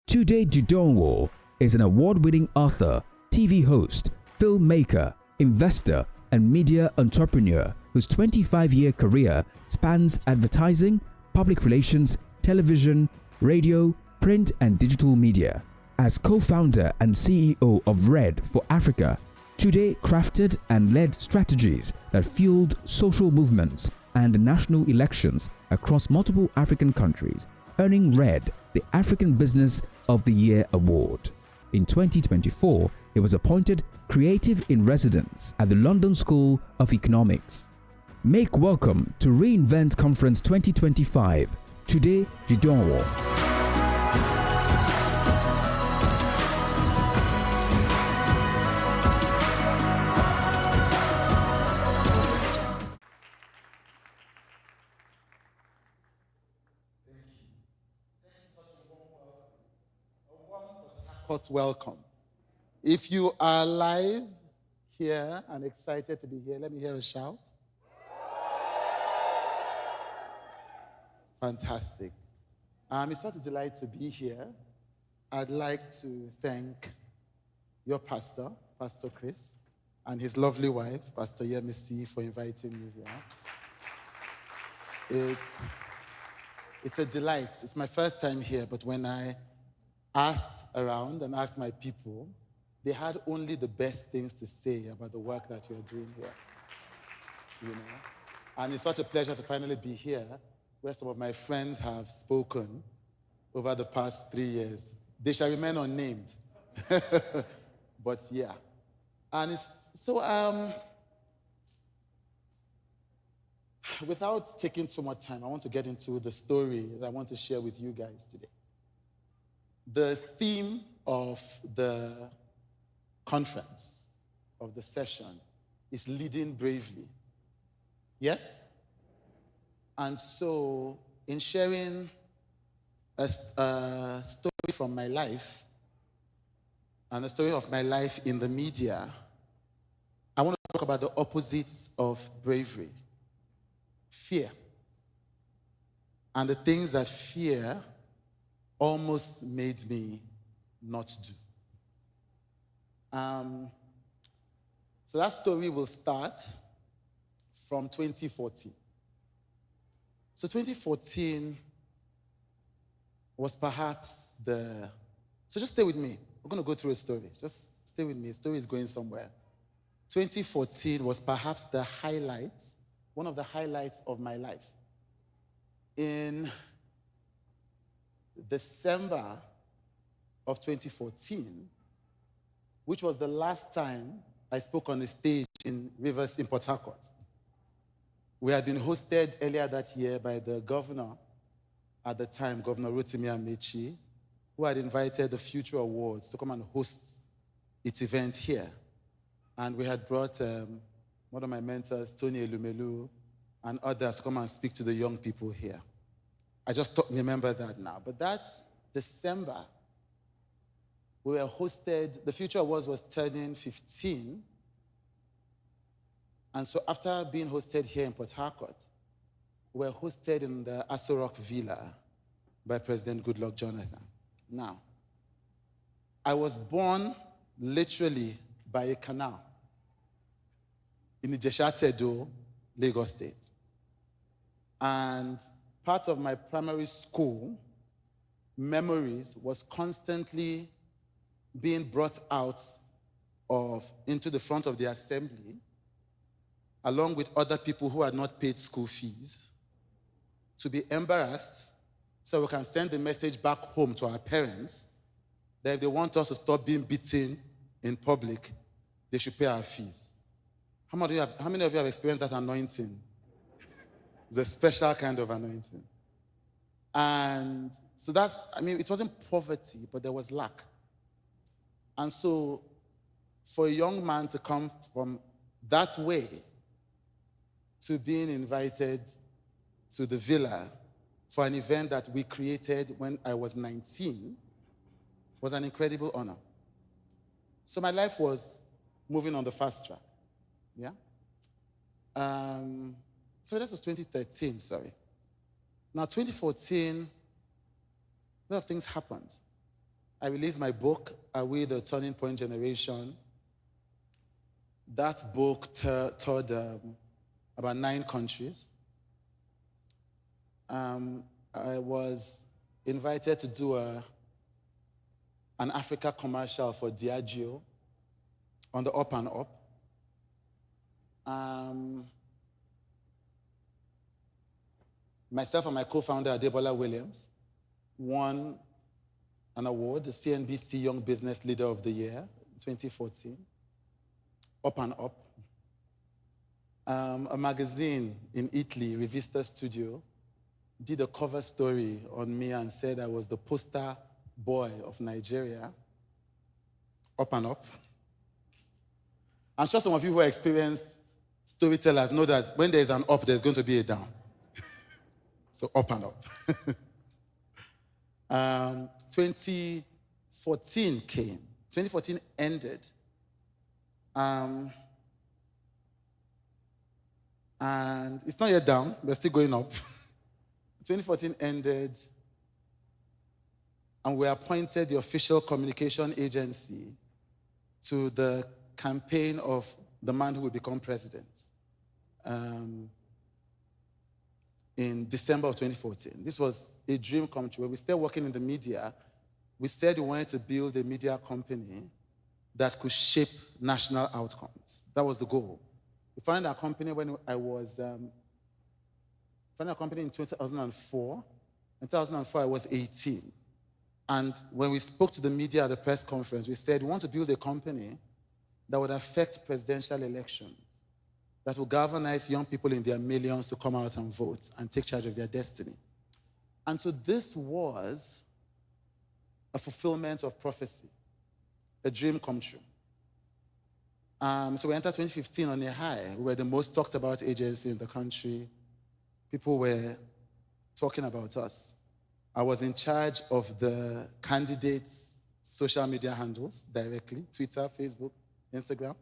Chude Jideonwo is an award-winning author, TV host, filmmaker, investor, and media entrepreneur whose 25-year career spans advertising, public relations, television, radio, print, and digital media. As co-founder and CEO of Red for Africa, Chude crafted and led strategies that fueled social movements and national elections across multiple African countries, earning Red the African Business of the Year award. In 2024, he was appointed Creative in Residence at the London School of Economics. Make welcome to reInvent Conference 2025, Chude Jideonwo. Welcome. If you are live here and excited to be here, let me hear a shout. Fantastic. It's such a delight to be here. I'd like to thank your pastor, Pastor Chris, and his lovely wife, Pastor Yemisi, for inviting me here. It's a delight. It's my first time here, but when I asked around and asked my people, they had only the best things to say about the work that you're doing here. You know? And it's such a pleasure to finally be here, where some of my friends have spoken over the past 3 years. They shall remain unnamed. But yeah. And it's so without taking too much time, I want to get into the story that I want to share with you guys today. The theme of the conference, of the session, is leading bravely. Yes? And so, in sharing a story from my life, and a story of my life in the media, I want to talk about the opposites of bravery. Fear. And the things that fear almost made me not do. So that story will start from 2014. So 2014 was perhaps so just stay with me. We're going to go through a story. Just stay with me. The story is going somewhere. 2014 was perhaps one of the highlights of my life. In December of 2014, which was the last time I spoke on the stage in Rivers in Port Harcourt. We had been hosted earlier that year by the governor at the time, Governor Rotimi Amechi, who had invited the Future Awards to come and host its event here. And we had brought one of my mentors, Tony Elumelu, and others to come and speak to the young people here. I just remember that now. But that's December. We were hosted, the Future Awards was turning 15. And so after being hosted here in Port Harcourt, we were hosted in the Aso Rock Villa by President Goodluck Jonathan. Now, I was born literally by a canal in Ijesha-Tedo, Lagos State. And part of my primary school memories was constantly being brought out into the front of the assembly, along with other people who had not paid school fees, to be embarrassed so we can send the message back home to our parents that if they want us to stop being beaten in public, they should pay our fees. How many of you have experienced that anointing? It's a special kind of anointing. And so it wasn't poverty, but there was lack. And so for a young man to come from that way to being invited to the villa for an event that we created when I was 19 was an incredible honor. So my life was moving on the fast track. Yeah? So this was 2013, sorry. Now, 2014, a lot of things happened. I released my book, Are We the Turning Point Generation? That book toured about 9 countries. I was invited to do an Africa commercial for Diageo on the Up and Up. Myself and my co-founder, Adebola Williams, won an award, the CNBC Young Business Leader of the Year, 2014, Up and Up. A magazine in Italy, Rivista Studio, did a cover story on me and said I was the poster boy of Nigeria, Up and Up. I'm sure some of you who are experienced storytellers know that when there's an up, there's going to be a down. So Up and Up. 2014 came. 2014 ended. And it's not yet down, we're still going up. 2014 ended, and we appointed the official communication agency to the campaign of the man who will become president in December of 2014. This was a dream come true. When we started working in the media, we said we wanted to build a media company that could shape national outcomes. That was the goal. We founded our company when I was, founded our company in 2004. In 2004, I was 18. And when we spoke to the media at the press conference, we said, we want to build a company that would affect presidential elections, that will galvanize young people in their millions to come out and vote and take charge of their destiny. And so this was a fulfillment of prophecy, a dream come true. So we entered 2015 on a high. We were the most talked about agency in the country. People were talking about us. I was in charge of the candidates' social media handles directly, Twitter, Facebook, Instagram.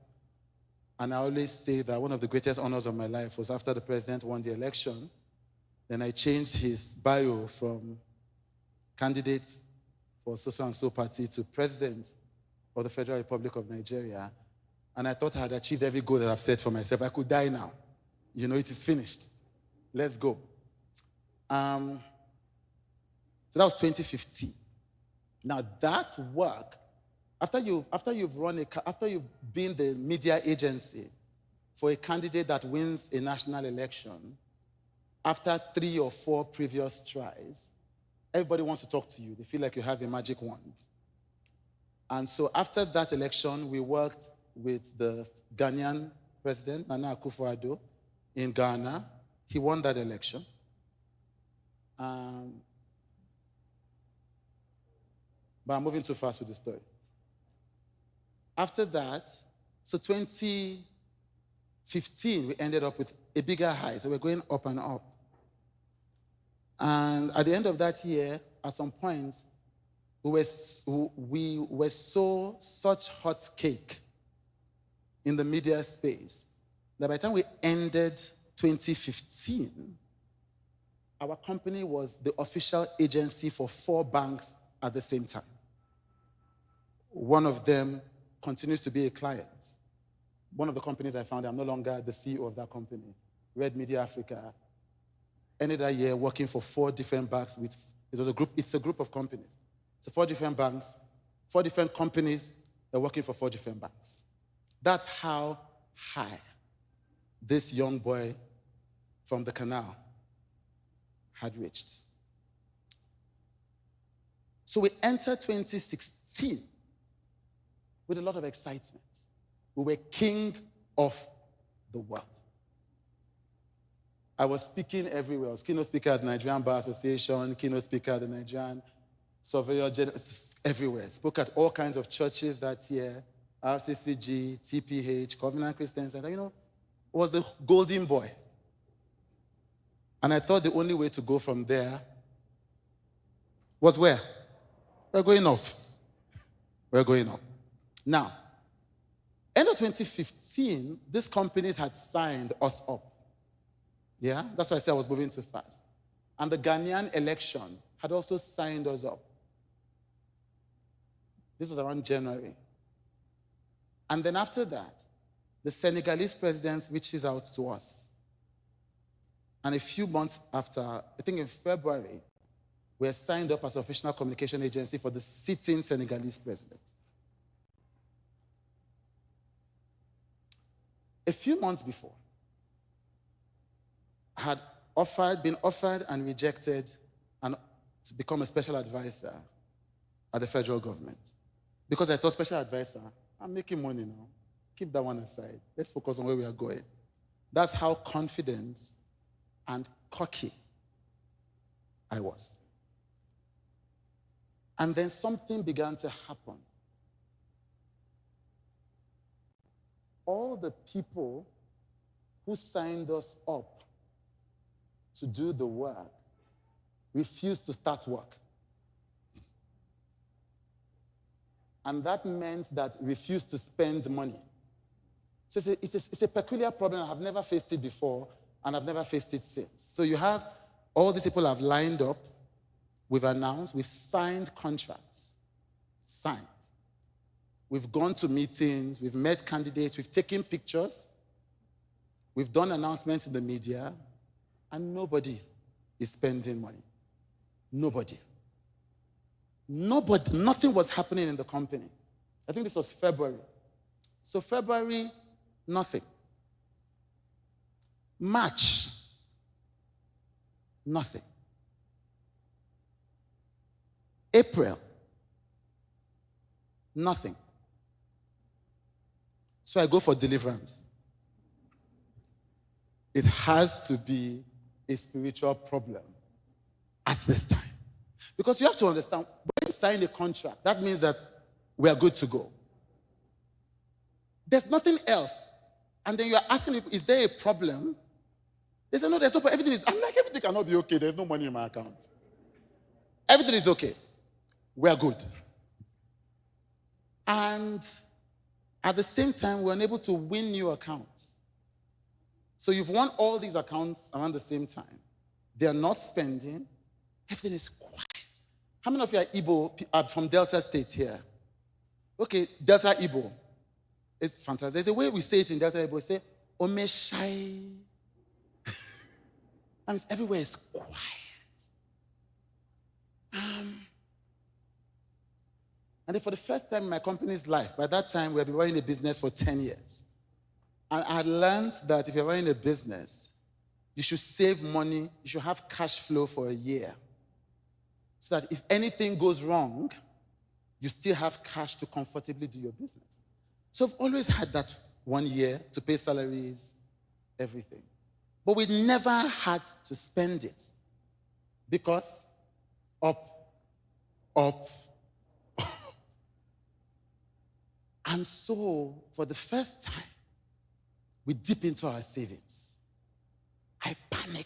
And I always say that one of the greatest honors of my life was after the president won the election, then I changed his bio from candidate for so and so party to president of the Federal Republic of Nigeria. And I thought I had achieved every goal that I've set for myself. I could die now. You know, it is finished. Let's go. So that was 2015. Now that work, after you've been the media agency for a candidate that wins a national election, after 3 or 4 previous tries, everybody wants to talk to you. They feel like you have a magic wand. And so after that election, we worked with the Ghanaian president, Nana Akufo-Addo, in Ghana. He won that election. But I'm moving too fast with the story. After that, so 2015, we ended up with a bigger high. So we're going up and up. And at the end of that year, at some point, we were such hot cake in the media space that by the time we ended 2015, our company was the official agency for 4 banks at the same time. One of them continues to be a client. One of the companies I founded, I'm no longer the CEO of that company, Red Media Africa, ended that year working for 4 different banks. It's a group of companies. So 4 different banks, 4 different companies, they're working for 4 different banks. That's how high this young boy from the canal had reached. So we entered 2016 with a lot of excitement. We were king of the world. I was speaking everywhere. I was keynote speaker at the Nigerian Bar Association, keynote speaker at the Nigerian Surveyor General, everywhere. Spoke at all kinds of churches that year, RCCG, TPH, Covenant Christian Center, was the golden boy. And I thought the only way to go from there was where? We're going up. We're going up. Now, end of 2015, these companies had signed us up. Yeah? That's why I said I was moving too fast. And the Ghanaian election had also signed us up. This was around January. And then after that, the Senegalese president reaches out to us. And a few months after, I think in February, we were signed up as official communication agency for the sitting Senegalese president. A few months before, I had been offered and rejected to become a special advisor at the federal government. Because I thought special advisor, I'm making money now. Keep that one aside. Let's focus on where we are going. That's how confident and cocky I was. And then something began to happen. All the people who signed us up to do the work refused to start work. And that meant that refused to spend money. So it's a peculiar problem. I've never faced it before, and I've never faced it since. So you have all these people have lined up, we've announced, we've signed contracts. Signed. We've gone to meetings, we've met candidates, we've taken pictures, we've done announcements in the media, and nobody is spending money. Nobody. Nothing was happening in the company. I think this was February. So February, nothing. March, nothing. April, nothing. So I go for deliverance. It has to be a spiritual problem at this time. Because you have to understand, when you sign a contract, that means that we are good to go. There's nothing else. And then you are asking people, is there a problem? They say, no, there's no problem. Everything is, I'm like, everything cannot be okay. There's no money in my account. Everything is okay. We are good. And at the same time, we're unable to win new accounts. So you've won all these accounts around the same time. They are not spending. Everything is quiet. How many of you are Igbo, are from Delta State here? Okay, Delta Igbo. It's fantastic. There's a way we say it in Delta Igbo. We say, Omeshai. That means everywhere is quiet. And then for the first time in my company's life, by that time, we had been running a business for 10 years. And I had learned that if you're running a business, you should save money, you should have cash flow for a year. So that if anything goes wrong, you still have cash to comfortably do your business. So I've always had that 1 year to pay salaries, everything. But we never had to spend it. Because up. And so, for the first time, we dip into our savings. I panic.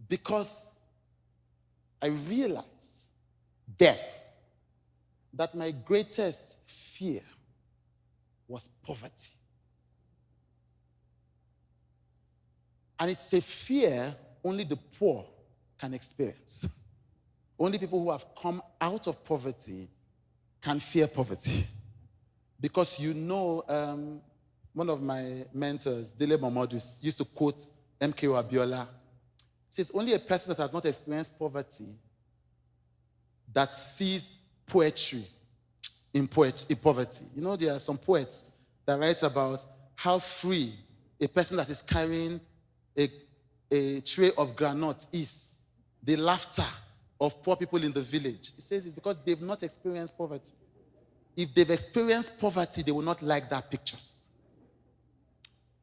Because I realized then that my greatest fear was poverty. And it's a fear only the poor can experience. Only people who have come out of poverty can fear poverty. Because one of my mentors, Dele Momodu, used to quote M.K. Abiola. He says, only a person that has not experienced poverty that sees poetry in poverty. You know, there are some poets that write about how free a person that is carrying a tray of granuts is. The laughter of poor people in the village. He says it's because they've not experienced poverty. If they've experienced poverty, they will not like that picture.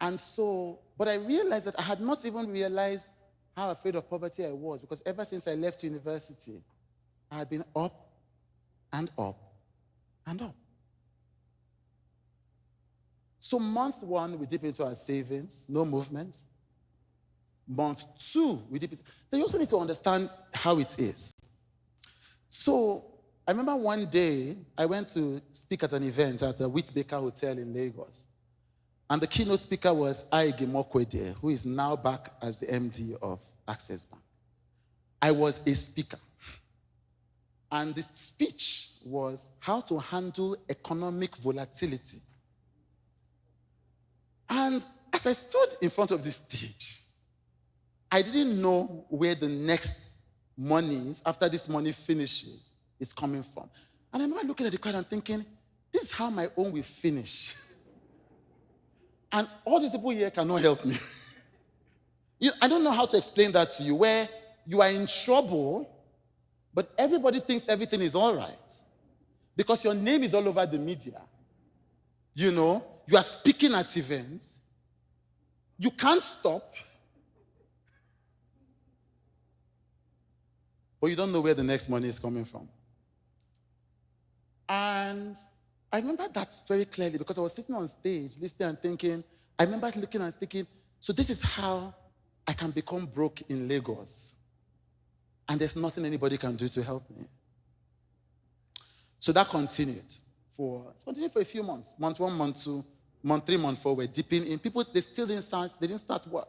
And so, but I realized that I had not even realized how afraid of poverty I was, because ever since I left university, I had been up and up and up. So month 1, we dip into our savings, no movement. Month 2, we dip into. Then you also need to understand how it is. So I remember one day, I went to speak at an event at the W.A.T Baker Hotel in Lagos. And the keynote speaker was Aige Mokwede, who is now back as the MD of Access Bank. I was a speaker. And the speech was how to handle economic volatility. And as I stood in front of the stage, I didn't know where the next monies, after this money finishes, is coming from. And I remember looking at the crowd and thinking, this is how my own will finish. And all these people here cannot help me. I don't know how to explain that to you, where you are in trouble, but everybody thinks everything is all right. Because your name is all over the media. You are speaking at events. You can't stop. But you don't know where the next money is coming from. And I remember that very clearly because I was sitting on stage, listening and thinking, I remember looking and thinking, so this is how I can become broke in Lagos. And there's nothing anybody can do to help me. So that continued for a few months. Month 1, month 2, month 3, month 4, we're dipping in. People, they didn't start work.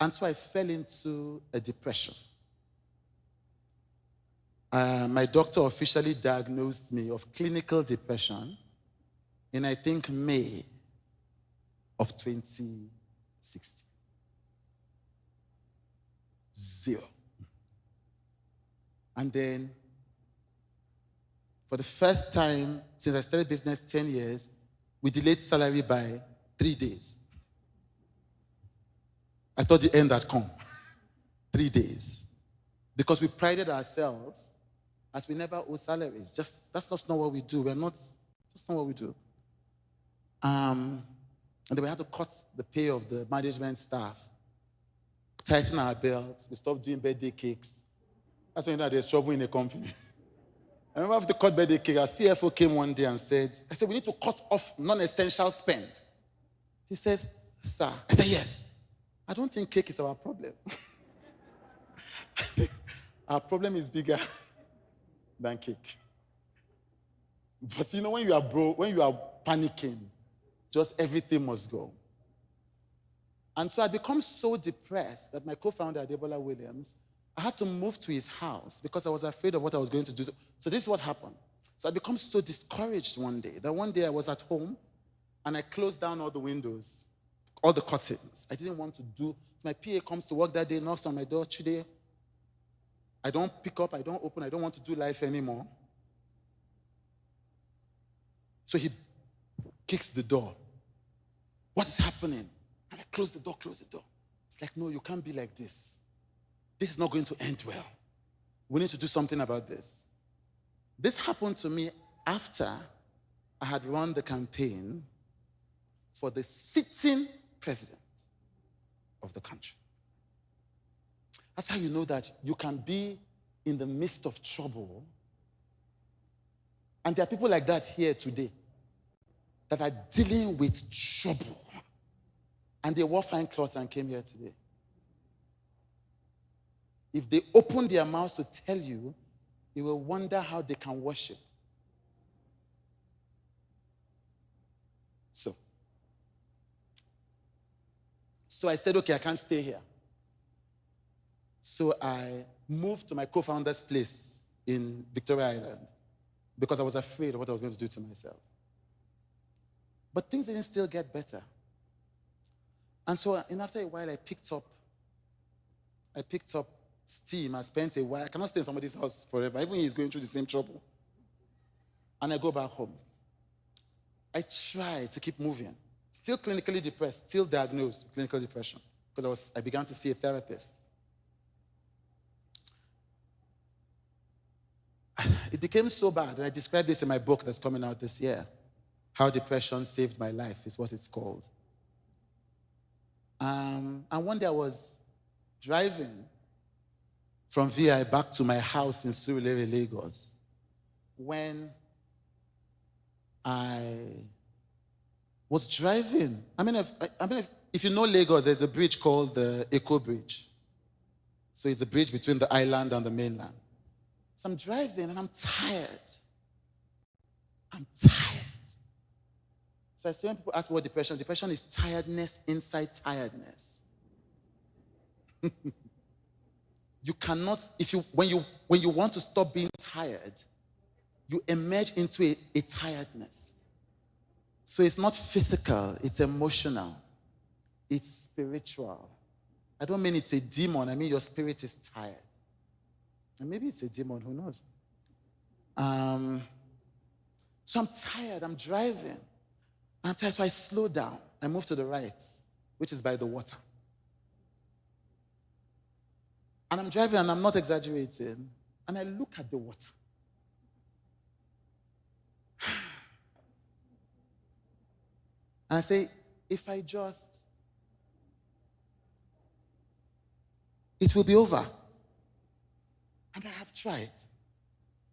And so I fell into a depression. My doctor officially diagnosed me of clinical depression in, I think, May of 2016. 0. And then, for the first time since I started business 10 years, we delayed salary by 3 days. I thought the end had come. 3 days. Because we prided ourselves as we never owe salaries. That's just not what we do. That's not what we do. And then we had to cut the pay of the management staff, tighten our belts. We stopped doing birthday cakes. That's when you know there's trouble in the company. I remember after the cut birthday cake, our CFO came one day and said, we need to cut off non-essential spend. He says, sir. I said, yes. I don't think cake is our problem. Our problem is bigger than cake. But when you are broke, when you are panicking, just everything must go. And so I'd become so depressed that my co-founder, Adebola Williams, I had to move to his house because I was afraid of what I was going to do. So this is what happened. So I'd become so discouraged one day that one day I was at home and I closed down all the windows, all the curtains. I didn't want to do. So my PA comes to work that day, knocks on my door, Chude. I don't pick up, I don't open, I don't want to do life anymore. So he kicks the door. What is happening? And I close the door. It's like, no, you can't be like this. This is not going to end well. We need to do something about this. This happened to me after I had run the campaign for the sitting president of the country. That's how you know that you can be in the midst of trouble. And there are people like that here today that are dealing with trouble. And they wore fine clothes and came here today. If they open their mouths to tell you, you will wonder how they can worship. So I said, okay, I can't stay here. So I moved to my co-founder's place in Victoria Island because I was afraid of what I was going to do to myself. But things didn't still get better. And so after a while, I picked up steam. I spent a while. I cannot stay in somebody's house forever, even if he's going through the same trouble. And I go back home. I try to keep moving. Still clinically depressed, still diagnosed with clinical depression because I began to see a therapist. It became so bad, and I describe this in my book that's coming out this year. How Depression Saved My Life is what it's called. And one day I was driving from VI back to my house in Surulere, Lagos, when I was driving. If you know Lagos, there's a bridge called the Eco Bridge. So it's a bridge between the island and the mainland. So I'm driving and I'm tired. So I say when people ask what depression is tiredness inside tiredness. you cannot, when you want to stop being tired, you emerge into a tiredness. So it's not physical, it's emotional, it's spiritual. I don't mean it's a demon, I mean your spirit is tired. And maybe it's a demon, who knows? So I'm tired, I'm driving. I'm tired, so I slow down. I move to the right, which is by the water. And I'm driving, and I'm not exaggerating. And I look at the water. And I say, if I just, it will be over. And I have tried.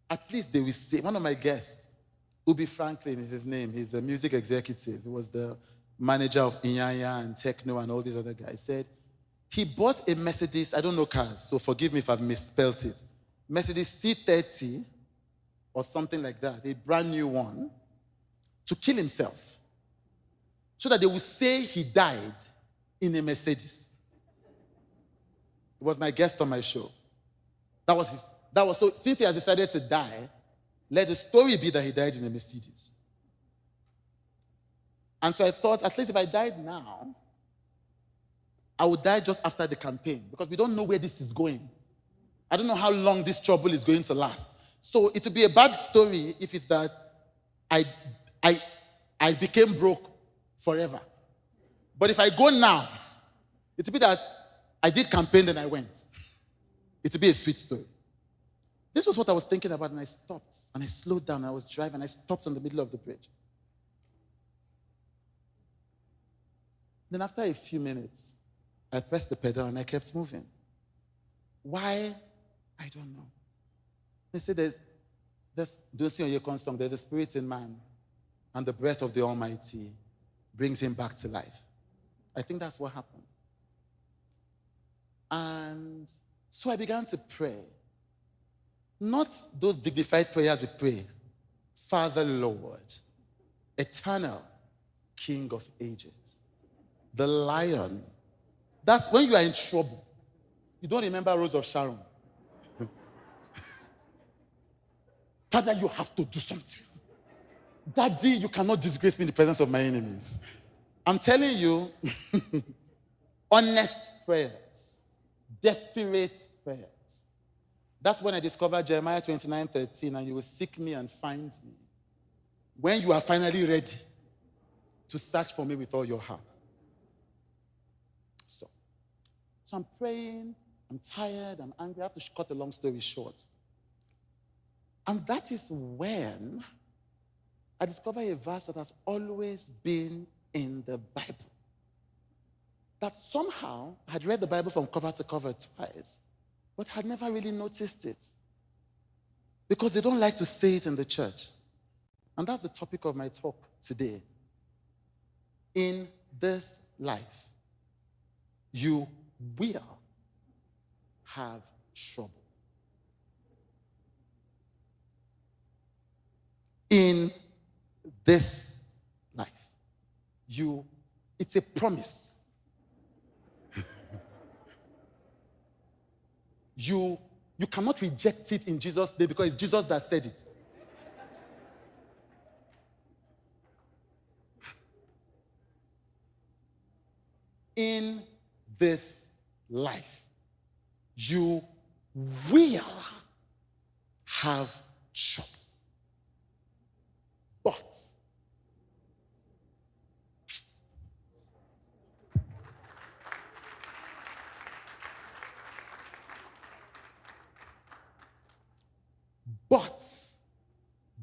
At least they will say, one of my guests, Ubi Franklin is his name. He's a music executive. He was the manager of Inyanya and Techno and all these other guys. Said he bought a Mercedes, I don't know cars, so forgive me if I've misspelled it. Mercedes C30 or something like that, a brand new one, to kill himself. So that they will say he died in a Mercedes. He was my guest on my show. That was so, since he has decided to die, let the story be that he died in a Mercedes. And so I thought, at least if I died now, I would die just after the campaign, because we don't know where this is going. I don't know how long this trouble is going to last. So it would be a bad story if it's that I became broke forever. But if I go now, it would be that I did campaign, then I went. It would be a sweet story. This was what I was thinking about, and I stopped, and I slowed down, and I was driving, and I stopped in the middle of the bridge. Then after a few minutes, I pressed the pedal, and I kept moving. Why? I don't know. They say there's Jideonwo Yekon song, there's a spirit in man, and the breath of the Almighty brings him back to life. I think that's what happened. And so I began to pray. Not those dignified prayers we pray. Father, Lord, eternal King of ages, the Lion. That's when you are in trouble. You don't remember Rose of Sharon. Father, you have to do something. Daddy, you cannot disgrace me in the presence of my enemies. I'm telling you, honest prayers, desperate prayers. That's when I discovered Jeremiah 29:13, and you will seek me and find me when you are finally ready to search for me with all your heart. So I'm praying, I'm tired, I'm angry. I have to cut a long story short. And that is when I discovered a verse that has always been in the Bible. That somehow I had read the Bible from cover to cover twice, but had never really noticed it. Because they don't like to say it in the church. And that's the topic of my talk today. In this life, you will have trouble. In this life, it's a promise. You cannot reject it in Jesus' name because it's Jesus that said it. In this life, you will have trouble. But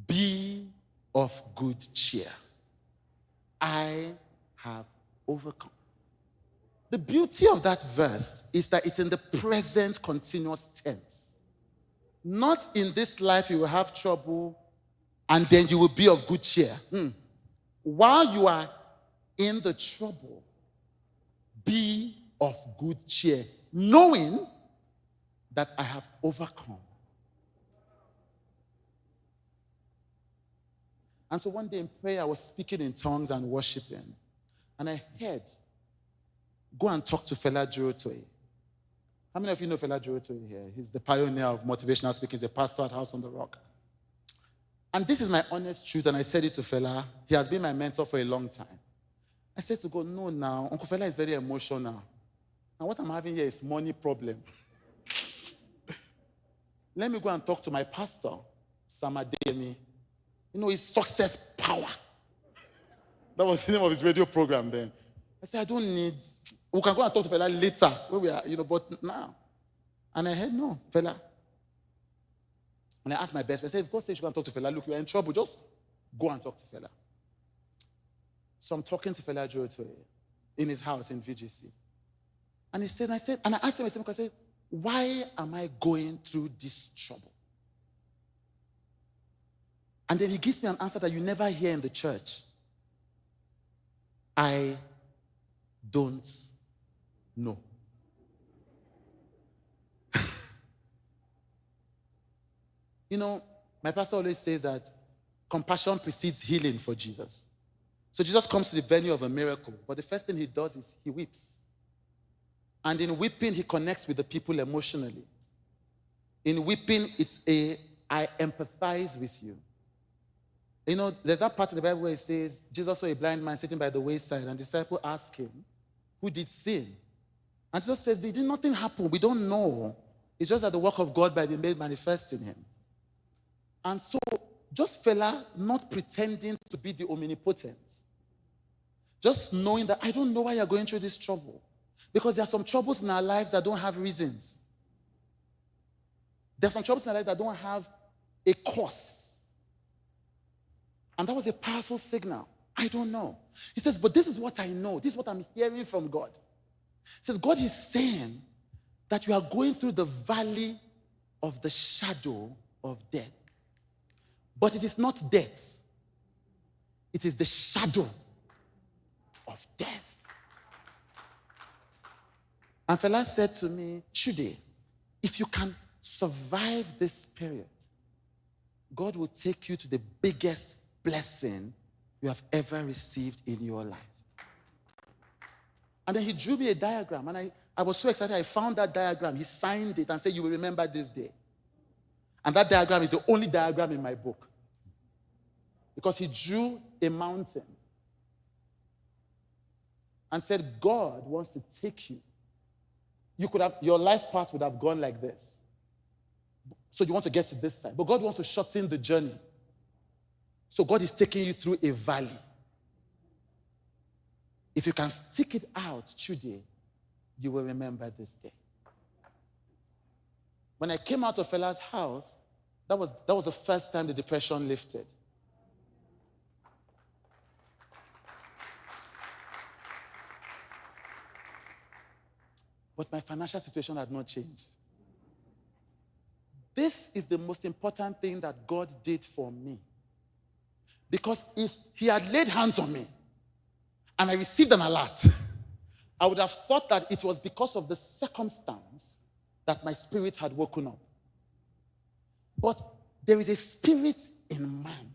be of good cheer. I have overcome. The beauty of that verse is that it's in the present continuous tense. Not in this life you will have trouble and then you will be of good cheer. While you are in the trouble, be of good cheer, knowing that I have overcome. And so one day in prayer, I was speaking in tongues and worshiping. And I heard, go and talk to Fela Jurotoye. How many of you know Fela Jideonwo here? He's the pioneer of motivational speaking. He's a pastor at House on the Rock. And this is my honest truth, and I said it to Fela. He has been my mentor for a long time. I said to God, no, now, Uncle Fela is very emotional. And what I'm having here is money problem. Let me go and talk to my pastor, Sam Adeyemi. You know, his success power. That was the name of his radio program then. I said, I don't need, we can go and talk to Fela later, when we are, but now. And I heard, no, Fela. And I asked my best friend, I said, if God says you can talk to Fela, look, you're in trouble, just go and talk to Fela. So I'm talking to Fela Jideonwo in his house in VGC. And he said, and I asked him, I said, why am I going through this trouble? And then he gives me an answer that you never hear in the church. I don't know. My pastor always says that compassion precedes healing for Jesus. So Jesus comes to the venue of a miracle, but the first thing he does is he weeps. And in weeping, he connects with the people emotionally. In weeping, it's I empathize with you. There's that part in the Bible where it says, Jesus saw a blind man sitting by the wayside, and the disciple asked him, who did sin? And Jesus says, nothing happened. We don't know. It's just that the work of God might be made manifest in him. And so, just Fela not pretending to be the omnipotent. Just knowing that I don't know why you're going through this trouble. Because there are some troubles in our lives that don't have reasons. There are some troubles in our lives that don't have a cause. And that was a powerful signal. I don't know. He says, but this is what I know. This is what I'm hearing from God. He says, God is saying that you are going through the valley of the shadow of death. But it is not death. It is the shadow of death. And Fela said to me, Chude, if you can survive this period, God will take you to the biggest blessing you have ever received in your life. And then he drew me a diagram, and I was so excited. I found that diagram. He signed it and said, you will remember this day. And that diagram is the only diagram in my book. Because he drew a mountain and said, God wants to take you. Your life path would have gone like this. So you want to get to this side. But God wants to shorten the journey. So God is taking you through a valley. If you can stick it out today, you will remember this day. When I came out of Fela's house, that was the first time the depression lifted. But my financial situation had not changed. This is the most important thing that God did for me. Because if he had laid hands on me and I received an alert, I would have thought that it was because of the circumstance that my spirit had woken up. But there is a spirit in man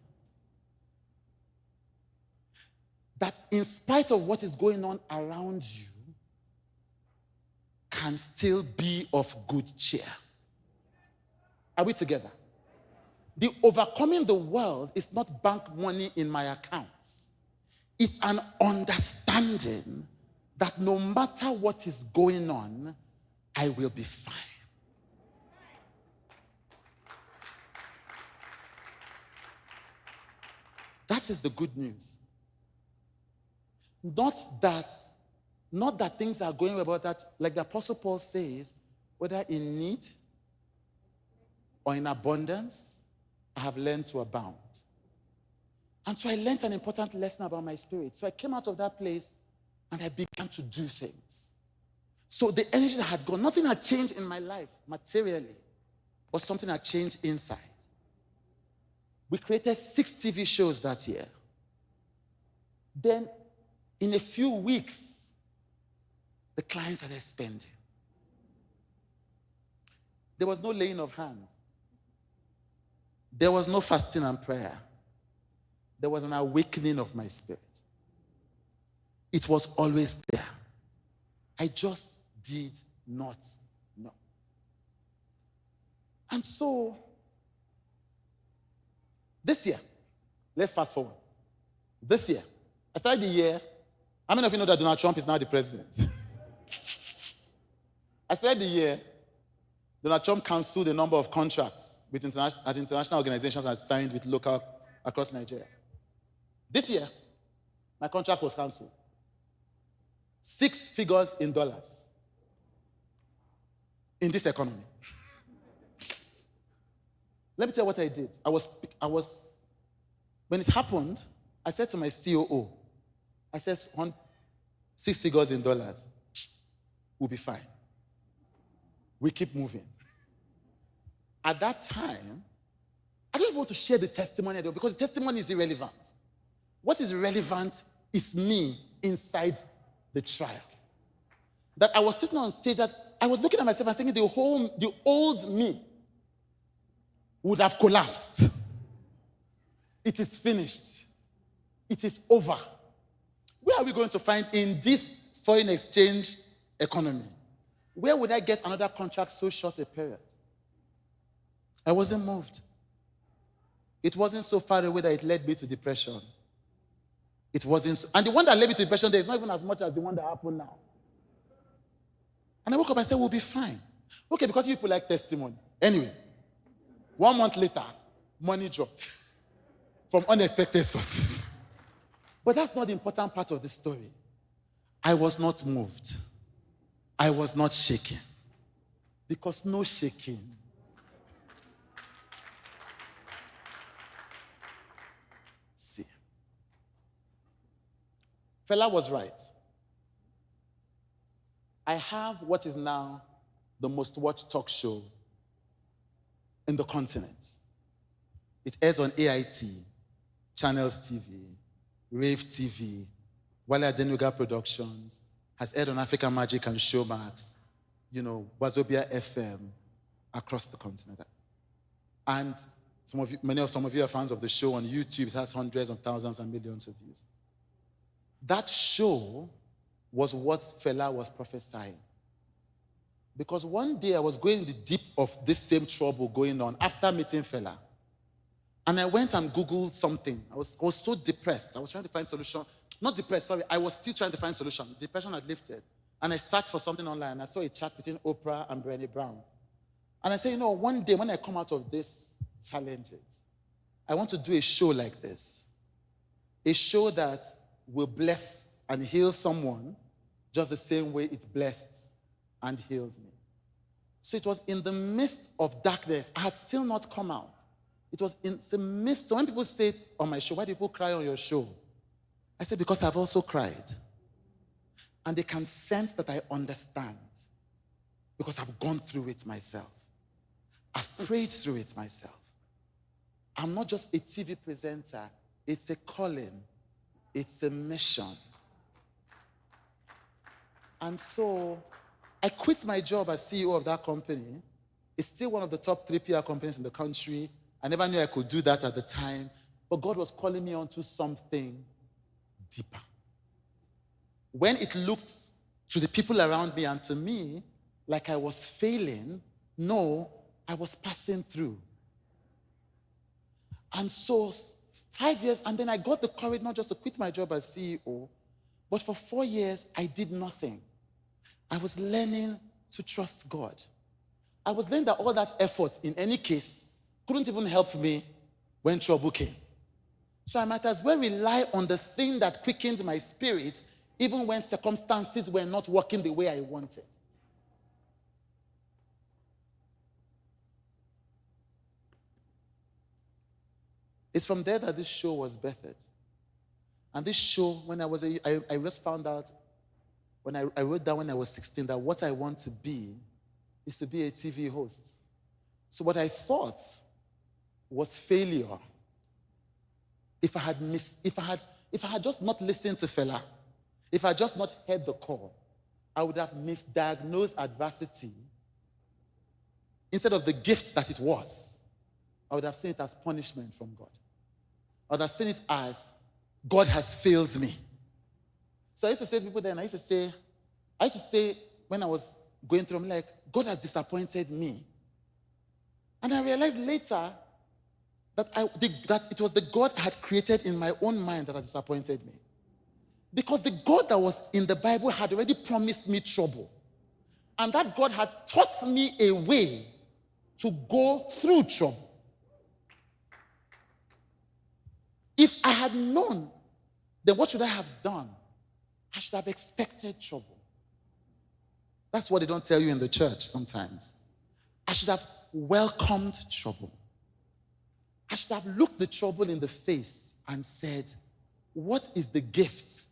that in spite of what is going on around you, can still be of good cheer. Are we together? The overcoming the world is not bank money in my accounts. It's an understanding that no matter what is going on, I will be fine. That is the good news. Not that things are going well, but that, like the Apostle Paul says, whether in need or in abundance, I have learned to abound. And so I learned an important lesson about my spirit. So I came out of that place and I began to do things. So the energy that had gone, nothing had changed in my life materially, but something had changed inside. We created 6 TV shows that year. Then, in a few weeks, the clients started spending. There was no laying of hands. There was no fasting and prayer. There was an awakening of my spirit. It was always there. I just did not know. And so, this year, let's fast forward. This year, I started the year. How many of you know that Donald Trump is now the president? I started the year, Donald Trump canceled a number of contracts with international organizations and signed with local across Nigeria. This year, my contract was canceled. 6 figures in dollars in this economy. Let me tell you what I did. When it happened, I said to my COO, I said, 6 figures in dollars, we'll be fine. We keep moving. At that time, I don't even want to share the testimony because the testimony is irrelevant. What is relevant is me inside the trial. That I was sitting on stage, that I was looking at myself and thinking the old me would have collapsed. It is finished. It is over. Where are we going to find in this foreign exchange economy? Where would I get another contract so short a period? I wasn't moved. It wasn't so far away that it led me to depression. It wasn't so, and the one that led me to depression, there is not even as much as the one that happened now. And I woke up and said, we'll be fine. Okay, because you people like testimony. Anyway, 1 month later, money dropped from unexpected sources. But that's not the important part of the story. I was not moved. I was not shaken. Because no shaking. See. Fela was right. I have what is now the most watched talk show in the continent. It airs on AIT, Channels TV, Rave TV, Wale Adenuga Productions, has aired on Africa Magic and Showmax, Wazobia FM, across the continent. And some of you are fans of the show on YouTube. It has hundreds of thousands and millions of views. That show was what Fela was prophesying. Because one day I was going in the deep of this same trouble going on after meeting Fela. And I went and Googled something. I was so depressed. I was trying to find solution. Not depressed, sorry. I was still trying to find solution. Depression had lifted. And I searched for something online. I saw a chat between Oprah and Brené Brown. And I said, one day when I come out of these challenges, I want to do a show like this. A show that will bless and heal someone just the same way it blessed and healed me. So it was in the midst of darkness. I had still not come out. It was in the midst. So when people say it on my show, why do people cry on your show? I said, because I've also cried. And they can sense that I understand. Because I've gone through it myself. I've prayed through it myself. I'm not just a TV presenter. It's a calling. It's a mission. And so I quit my job as CEO of that company. It's still one of the top 3 PR companies in the country. I never knew I could do that at the time. But God was calling me onto something deeper. When it looked to the people around me and to me like I was failing, no, I was passing through. And so 5 years, and then I got the courage not just to quit my job as CEO, but for 4 years, I did nothing. I was learning to trust God. I was learning that all that effort, in any case, couldn't even help me when trouble came. So I might as well rely on the thing that quickened my spirit, even when circumstances were not working the way I wanted. It's from there that this show was birthed. And this show, when I just found out, when I wrote down when I was 16, that what I want to be is to be a TV host. So what I thought was failure. If I had just not listened to Fela, if I had just not heard the call, I would have misdiagnosed adversity instead of the gift that it was. I would have seen it as punishment from God. I would have seen it as God has failed me. So I used to say to people then, I used to say when I was going through, I'm like, God has disappointed me. And I realized later that it was the God I had created in my own mind that had disappointed me. Because the God that was in the Bible had already promised me trouble. And that God had taught me a way to go through trouble. If I had known, then what should I have done? I should have expected trouble. That's what they don't tell you in the church sometimes. I should have welcomed trouble. I should have looked the trouble in the face and said, what is the gift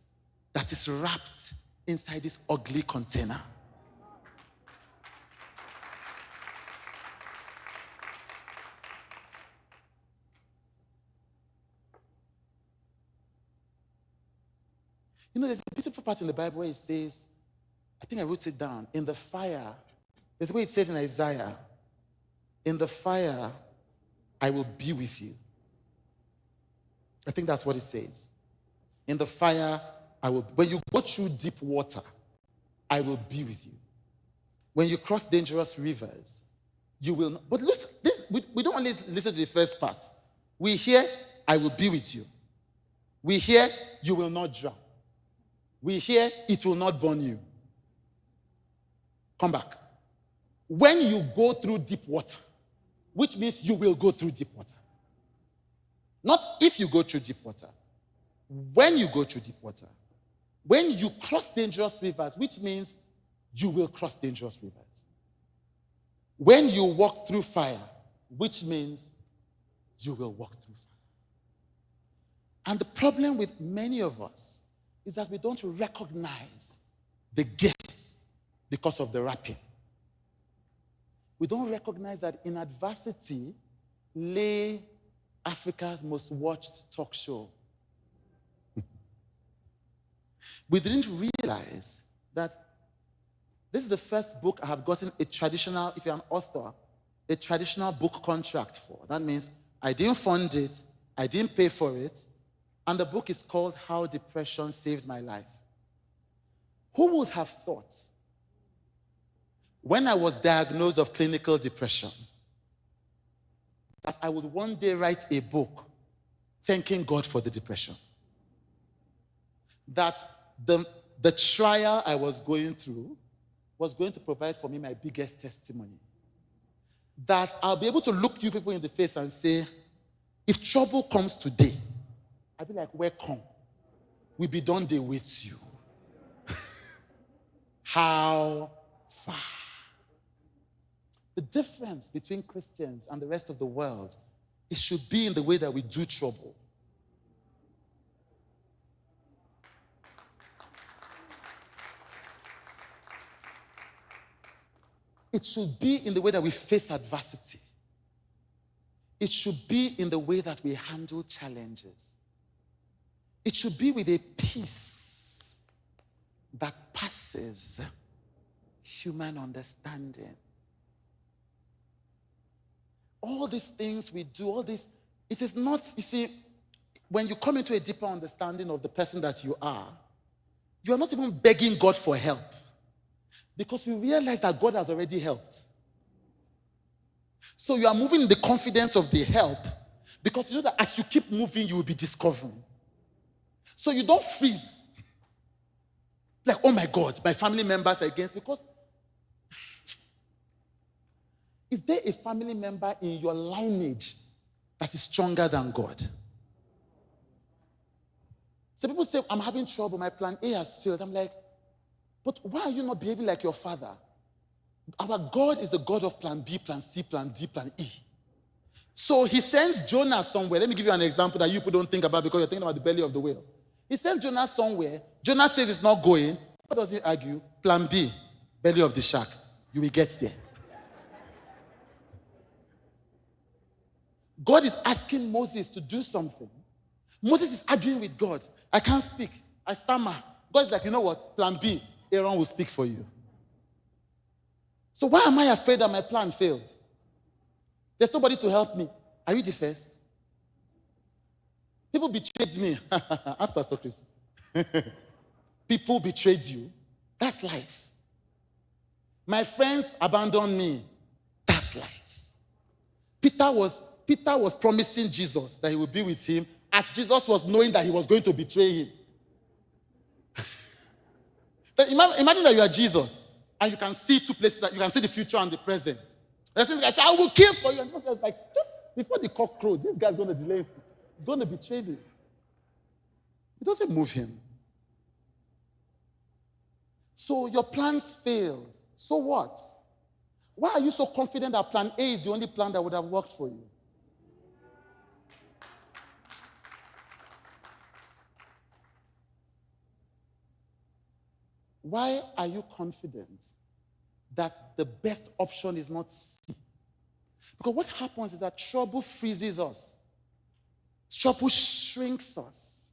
that is wrapped inside this ugly container? You know, there's a beautiful part in the Bible where it says, I think I wrote it down, in the fire, there's a way it says in Isaiah, in the fire, I will be with you. I think that's what it says. In the fire, when you go through deep water, I will be with you. When you cross dangerous rivers, you will not. But listen, we don't only listen to the first part. We hear, I will be with you. We hear, you will not drown. We hear, it will not burn you. Come back. When you go through deep water, which means you will go through deep water. Not if you go through deep water. When you go through deep water. When you cross dangerous rivers, which means you will cross dangerous rivers. When you walk through fire, which means you will walk through fire. And the problem with many of us is that we don't recognize the gifts because of the wrapping. We don't recognize that in adversity lay Africa's most watched talk show. We didn't realize that this is the first book I have gotten a traditional, if you're an author, a traditional book contract for. That means I didn't fund it, I didn't pay for it, and the book is called How Depression Saved My Life. Who would have thought, when I was diagnosed of clinical depression, that I would one day write a book thanking God for the depression? That the trial I was going through was going to provide for me my biggest testimony. That I'll be able to look you people in the face and say, if trouble comes today, I'll be like, welcome. We be done there with you. How far? The difference between Christians and the rest of the world, it should be in the way that we do trouble. It should be in the way that we face adversity. It should be in the way that we handle challenges. It should be with a peace that passes human understanding. All these things we do, all this, it is not, you see, when you come into a deeper understanding of the person that you are not even begging God for help. Because you realize that God has already helped. So you are moving in the confidence of the help, because you know that as you keep moving, you will be discovering. So you don't freeze. Like, oh my God, my family members are against, because is there a family member in your lineage that is stronger than God? So people say, I'm having trouble, my plan A has failed. I'm like, but why are you not behaving like your father? Our God is the God of plan B, plan C, plan D, plan E. So he sends Jonah somewhere. Let me give you an example that you people don't think about because you're thinking about the belly of the whale. He sends Jonah somewhere. Jonah says it's not going. What does he argue? Plan B, belly of the shark. You will get there. God is asking Moses to do something. Moses is arguing with God. I can't speak. I stammer. God is like, you know what? Plan B. Aaron will speak for you. So why am I afraid that my plan failed? There's nobody to help me. Are you the first? People betrayed me. Ask Pastor Chris. People betrayed you. That's life. My friends abandoned me. That's life. Peter was promising Jesus that he would be with him as Jesus was knowing that he was going to betray him. Imagine that you are Jesus and you can see two places, that you can see the future and the present. And this guy said, I will kill for you. And the guy's like, just before the cock crows, this guy's going to delay me. He's going to betray me. It doesn't move him. So your plans failed. So what? Why are you so confident that plan A is the only plan that would have worked for you? Why are you confident that the best option is not C? Because what happens is that trouble freezes us. Trouble shrinks us.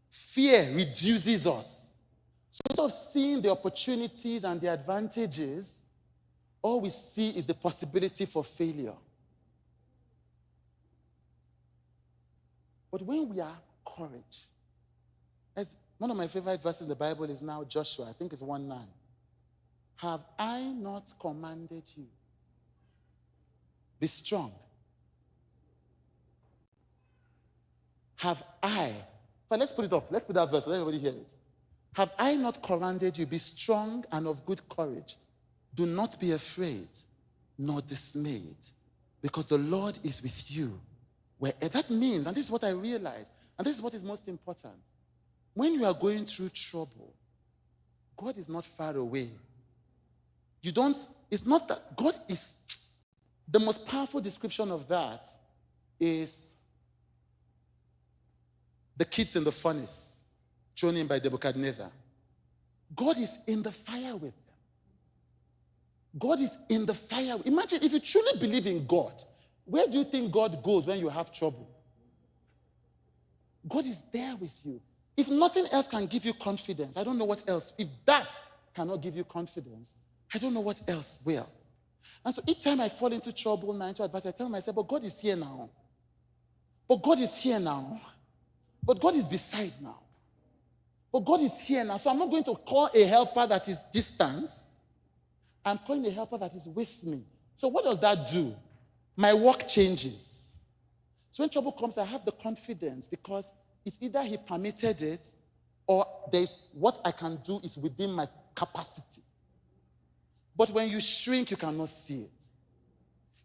Fear reduces us. So instead of seeing the opportunities and the advantages, all we see is the possibility for failure. But when we have courage, as one of my favorite verses in the Bible is now Joshua, I think it's 1:9. Have I not commanded you? Be strong. Have I, but let's put it up. Let's put that verse, let everybody hear it. Have I not commanded you? Be strong and of good courage. Do not be afraid, nor dismayed, because the Lord is with you. That means, and this is what I realized, and this is what is most important, when you are going through trouble, God is not far away. It's not that God is, the most powerful description of that is the kids in the furnace thrown in by Nebuchadnezzar. God is in the fire with them. God is in the fire. Imagine if you truly believe in God, where do you think God goes when you have trouble? God is there with you. If nothing else can give you confidence, I don't know what else. If that cannot give you confidence, I don't know what else will. And so each time I fall into trouble, into advice, I tell myself, but God is here now. But God is here now. But God is beside now. But God is here now. So I'm not going to call a helper that is distant. I'm calling a helper that is with me. So what does that do? My work changes. So when trouble comes, I have the confidence because it's either he permitted it or there's what I can do is within my capacity. But when you shrink, you cannot see it.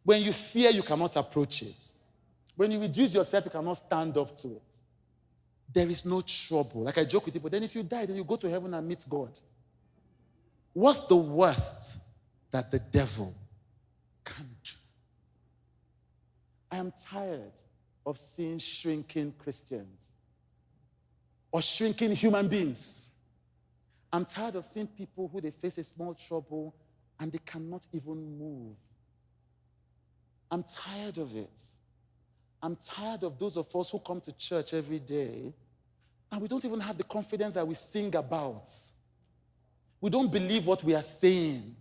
When you fear, you cannot approach it. When you reduce yourself, you cannot stand up to it. There is no trouble. Like I joke with people, then if you die, then you go to heaven and meet God. What's the worst that the devil can do? I am tired of seeing shrinking Christians or shrinking human beings. I'm tired of seeing people who they face a small trouble and they cannot even move. I'm tired of it. I'm tired of those of us who come to church every day and we don't even have the confidence that we sing about. We don't believe what we are saying.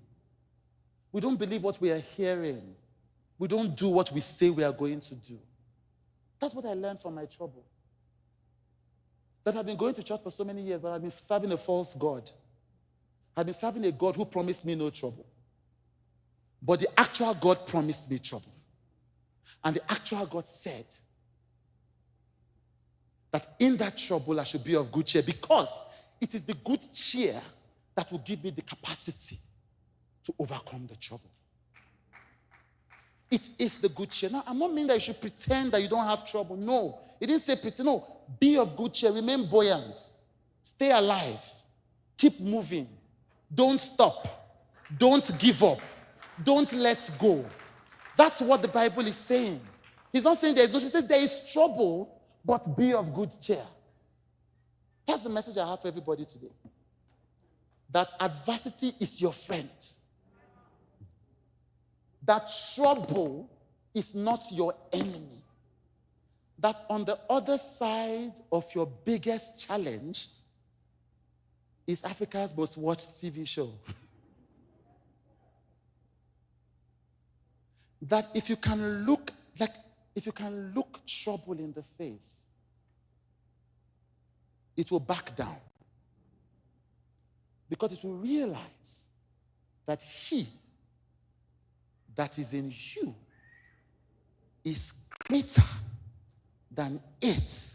We don't believe what we are hearing. We don't do what we say we are going to do. That's what I learned from my trouble. That I've been going to church for so many years, but I've been serving a false God. I've been serving a God who promised me no trouble. But the actual God promised me trouble. And the actual God said that in that trouble I should be of good cheer because it is the good cheer that will give me the capacity to overcome the trouble. It is the good cheer. Now, I'm not meaning that you should pretend that you don't have trouble. No. It didn't say pretend. No. Be of good cheer. Remain buoyant. Stay alive. Keep moving. Don't stop. Don't give up. Don't let go. That's what the Bible is saying. He's not saying there is no trouble. He says there is trouble, but be of good cheer. That's the message I have for everybody today. That adversity is your friend. That trouble is not your enemy. That on the other side of your biggest challenge is Africa's most watched TV show. That if you can look trouble in the face, it will back down. Because it will realize that he that is in you is greater than it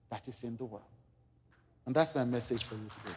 that is in the world. And that's my message for you today.